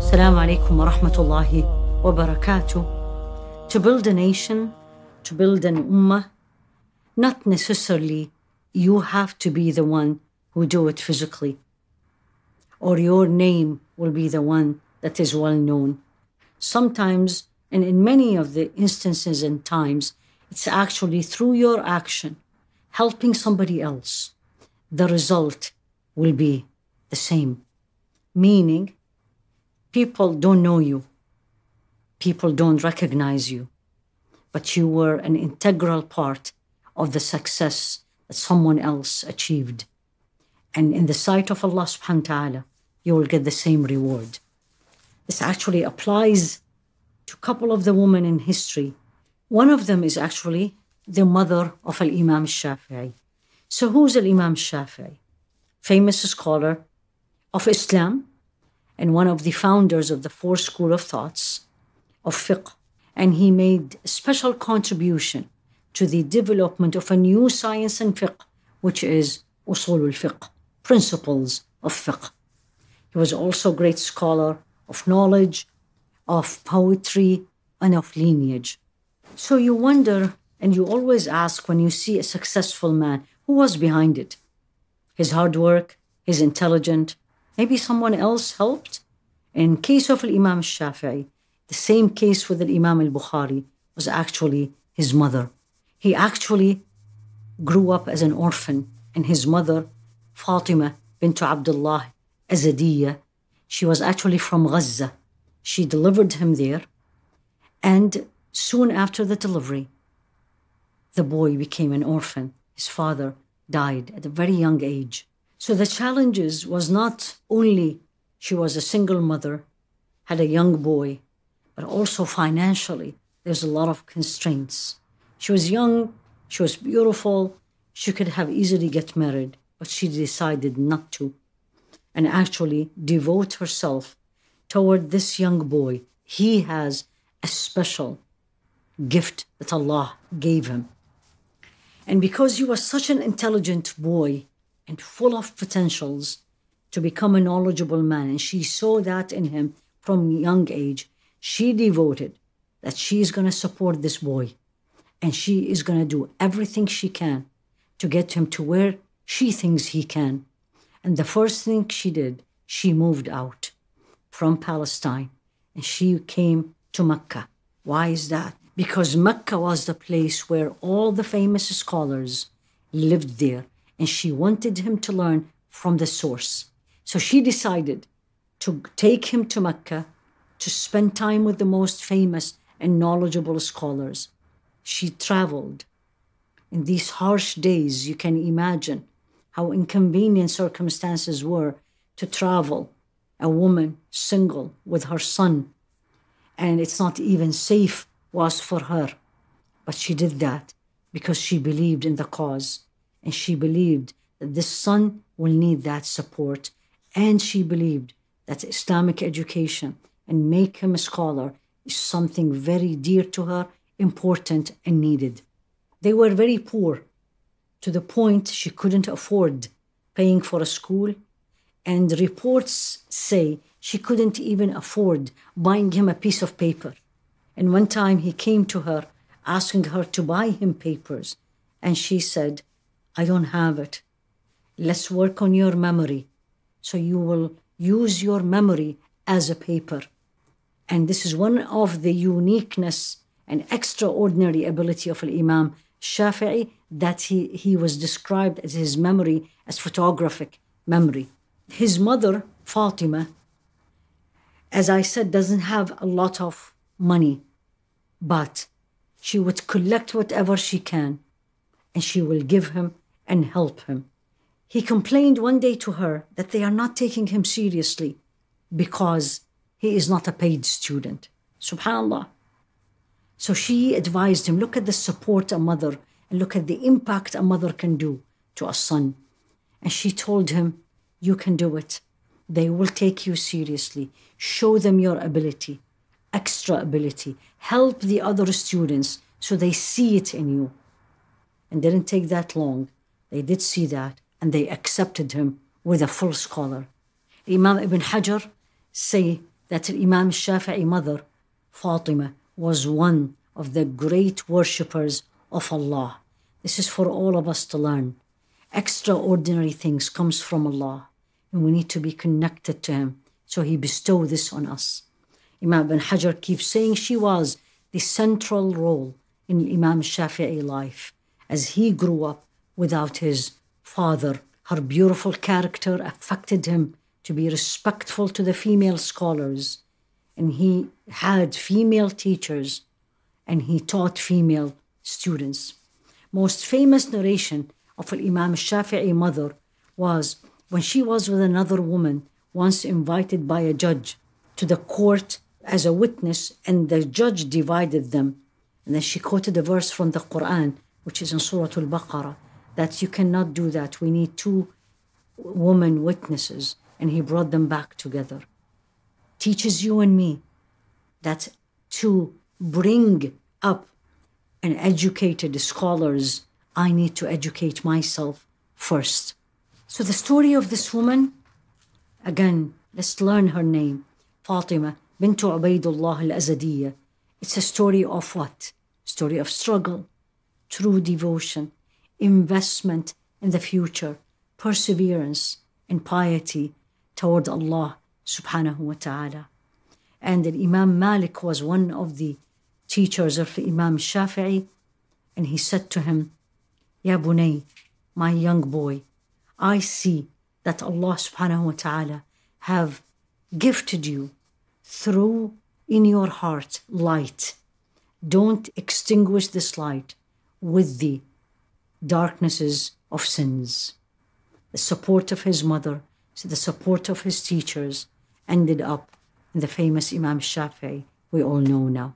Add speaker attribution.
Speaker 1: Assalamu alaikum wa rahmatullahi wa barakatuh. To build a nation, to build an umma, not necessarily you have to be the one who do it physically, or your name will be the one that is well known. Sometimes, and in many of the instances and times, it's actually through your action, helping somebody else, the result will be the same. Meaning, people don't know you. People don't recognize you. But you were an integral part of the success that someone else achieved. And in the sight of Allah subhanahu wa ta'ala, you will get the same reward. This actually applies to a couple of the women in history. One of them is actually the mother of Imam Shafii. So who's Imam Shafii? Famous scholar of Islam, and one of the founders of the fourth school of thoughts of fiqh. And he made a special contribution to the development of a new science in fiqh, which is usul al-fiqh, principles of fiqh. He was also a great scholar of knowledge, of poetry, and of lineage. So you wonder, and you always ask when you see a successful man, who was behind it? His hard work, his intelligence, maybe someone else helped. In case of Imam Shafii, the same case with Imam al-Bukhari was actually his mother. He actually grew up as an orphan, and his mother, Fatima bint Abdullah Azadiyah, she was actually from Gaza. She delivered him there, and soon after the delivery, the boy became an orphan. His father died at a very young age. So the challenges was not only she was a single mother, had a young boy, but also financially, there's a lot of constraints. She was young, she was beautiful, she could have easily get married, but she decided not to, and actually devote herself toward this young boy. He has a special gift that Allah gave him. And because he was such an intelligent boy and full of potentials to become a knowledgeable man, and she saw that in him from a young age, she devoted that she is going to support this boy, and she is going to do everything she can to get him to where she thinks he can. And the first thing she did, she moved out from Palestine, and she came to Mecca. Why is that? Because Mecca was the place where all the famous scholars lived there, and she wanted him to learn from the source. So she decided to take him to Mecca to spend time with the most famous and knowledgeable scholars. She traveled. In these harsh days, you can imagine how inconvenient circumstances were to travel, a woman single with her son, and it's not even safe was for her. But she did that because she believed in the cause, and she believed that this son will need that support, and she believed that Islamic education and make him a scholar is something very dear to her, important and needed. They were very poor, to the point she couldn't afford paying for a school, and reports say she couldn't even afford buying him a piece of paper. And one time he came to her asking her to buy him papers, and she said, I don't have it. Let's work on your memory, so you will use your memory as a paper. And this is one of the uniqueness and extraordinary ability of Imam Shafii, that he was described as his memory as photographic memory. His mother, Fatima, as I said, doesn't have a lot of money, but she would collect whatever she can, and she will give him and help him. He complained one day to her that they are not taking him seriously because he is not a paid student. Subhanallah. So she advised him, look at the support a mother, and look at the impact a mother can do to a son. And she told him, you can do it. They will take you seriously. Show them your ability, extra ability. Help the other students so they see it in you. And didn't take that long. They did see that, and they accepted him with a full scholar. Imam Ibn Hajar say that Imam Shafii mother, Fatima, was one of the great worshippers of Allah. This is for all of us to learn. Extraordinary things comes from Allah, and we need to be connected to Him. So He bestowed this on us. Imam Ibn Hajar keeps saying she was the central role in Imam Shafi'i life as he grew up without his father. Her beautiful character affected him to be respectful to the female scholars, and he had female teachers, and he taught female students. Most famous narration of Imam Shafi'i mother was when she was with another woman, once invited by a judge to the court as a witness, and the judge divided them. And then she quoted a verse from the Quran, which is in Surah Al-Baqarah, that you cannot do that. We need two women witnesses. And he brought them back together. Teaches you and me that to bring up an educated scholars, I need to educate myself first. So the story of this woman, again, let's learn her name. Fatima bint Ubaydullah al-Azadiyah. It's a story of what? Story of struggle, true devotion, investment in the future, perseverance, and piety toward Allah subhanahu wa ta'ala. And Imam Malik was one of the teachers of Imam Shafii, and he said to him, Ya bunay, my young boy, I see that Allah subhanahu wa ta'ala have gifted you through in your heart light. Don't extinguish this light with the darknesses of sins. The support of his mother, so the support of his teachers, ended up in the famous Imam Shafii we all know now.